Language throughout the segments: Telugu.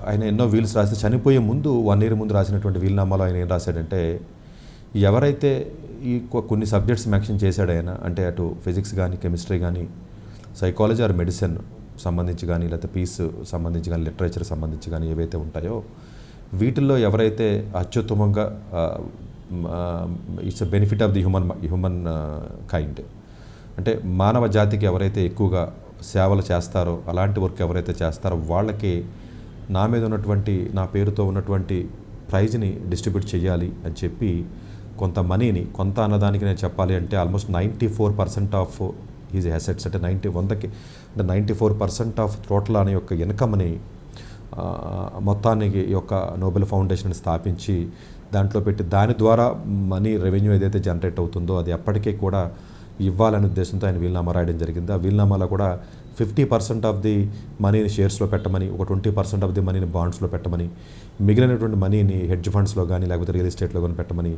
ఆయన ఎన్నో వీల్స్ రాస్తే చనిపోయే ముందు 1 ఇయర్ ముందు రాసినటువంటి వీలునామాలో ఆయన ఏం రాశాడంటే, ఎవరైతే ఈ కొన్ని సబ్జెక్ట్స్ మెన్షన్ చేశాడు ఆయన, అంటే అటు ఫిజిక్స్ కానీ, కెమిస్ట్రీ కానీ, సైకాలజీ ఆర్ మెడిసిన్ సంబంధించి కానీ, లేకపోతే పీస్ సంబంధించి కానీ, లిటరేచర్ సంబంధించి కానీ ఏవైతే ఉంటాయో వీటిల్లో ఎవరైతే అత్యుత్తమంగా it's a benefit of the humankind, అంటే మానవ జాతికి ఎవరైతే ఎక్కువగా సేవలు చేస్తారో, అలాంటి వర్క్ ఎవరైతే చేస్తారో వాళ్ళకి నా మీద ఉన్నటువంటి, నా పేరుతో ఉన్నటువంటి ప్రైజ్ని డిస్ట్రిబ్యూట్ చేయాలి అని చెప్పి కొంత మనీని, కొంత అన్నదానికి నేను చెప్పాలి అంటే ఆల్మోస్ట్ 94% ఆఫ్ ఈజ్ అసెట్స్, అంటే 94% ఆఫ్ టోటల్ అనే యొక్క ఇన్కమ్ని మొత్తానికి ఈ యొక్క నోబెల్ ఫౌండేషన్ స్థాపించి దాంట్లో పెట్టి దాని ద్వారా మనీ రెవెన్యూ ఏదైతే జనరేట్ అవుతుందో అది ఎప్పటికీ కూడా ఇవ్వాలనే ఉద్దేశంతో ఆయన వీలునామా రాయడం జరిగింది. ఆ వీలునామాలో కూడా 50% ఆఫ్ ది మనీని షేర్స్లో పెట్టమని, ఒక 20% ఆఫ్ ది మనీని బాండ్స్లో పెట్టమని, మిగిలినటువంటి మనీని హెడ్జ్ ఫండ్స్లో కానీ లేకపోతే రియల్ ఎస్టేట్లో కానీ పెట్టమని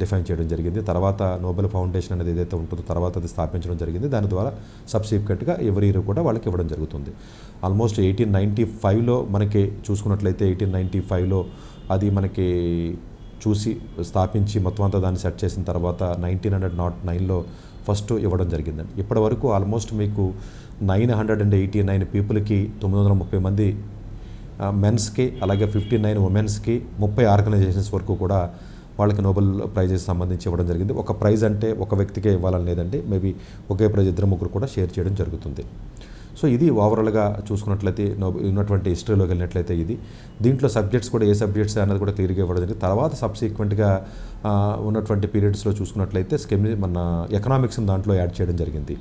డిఫైన్ చేయడం జరిగింది. తర్వాత నోబెల్ ఫౌండేషన్ అనేది ఏదైతే ఉంటుందో తర్వాత అది స్థాపించడం జరిగింది. దాని ద్వారా సబ్సిక్వెంట్గా ఎవరి ఇయర్ కూడా వాళ్ళకి ఇవ్వడం జరుగుతుంది. ఆల్మోస్ట్ 1895లో మనకి చూసుకున్నట్లయితే 1895లో అది మనకి చూసి స్థాపించి మొత్తం అంతా దాన్ని సెట్ చేసిన తర్వాత 1909లో ఫస్ట్ ఇవ్వడం జరిగిందండి. ఇప్పటి వరకు ఆల్మోస్ట్ మీకు 989 పీపుల్కి, 930 మంది మెన్స్కి, అలాగే 59 ఉమెన్స్కి, 30 ఆర్గనైజేషన్స్ వరకు కూడా వాళ్ళకి నోబెల్ ప్రైజెస్ సంబంధించి ఇవ్వడం జరిగింది. ఒక ప్రైజ్ అంటే ఒక వ్యక్తికే ఇవ్వాలని లేదండి, మేబీ ఒకే ప్రైజ్ 2-3 కూడా షేర్ చేయడం జరుగుతుంది. సో ఇది ఓవరాల్గా చూసుకున్నట్లయితే ఉన్నటువంటి హిస్టరీలోకి వెళ్ళినట్లయితే ఇది దీంట్లో సబ్జెక్ట్స్ కూడా ఏ సబ్జెక్ట్స్ అన్నది కూడా క్లియర్గా ఇవ్వడం జరిగింది. తర్వాత సబ్సిక్వెంట్గా ఉన్నటువంటి పీరియడ్స్లో చూసుకున్నట్లయితే మన ఎకనామిక్స్ని దాంట్లో యాడ్ చేయడం జరిగింది.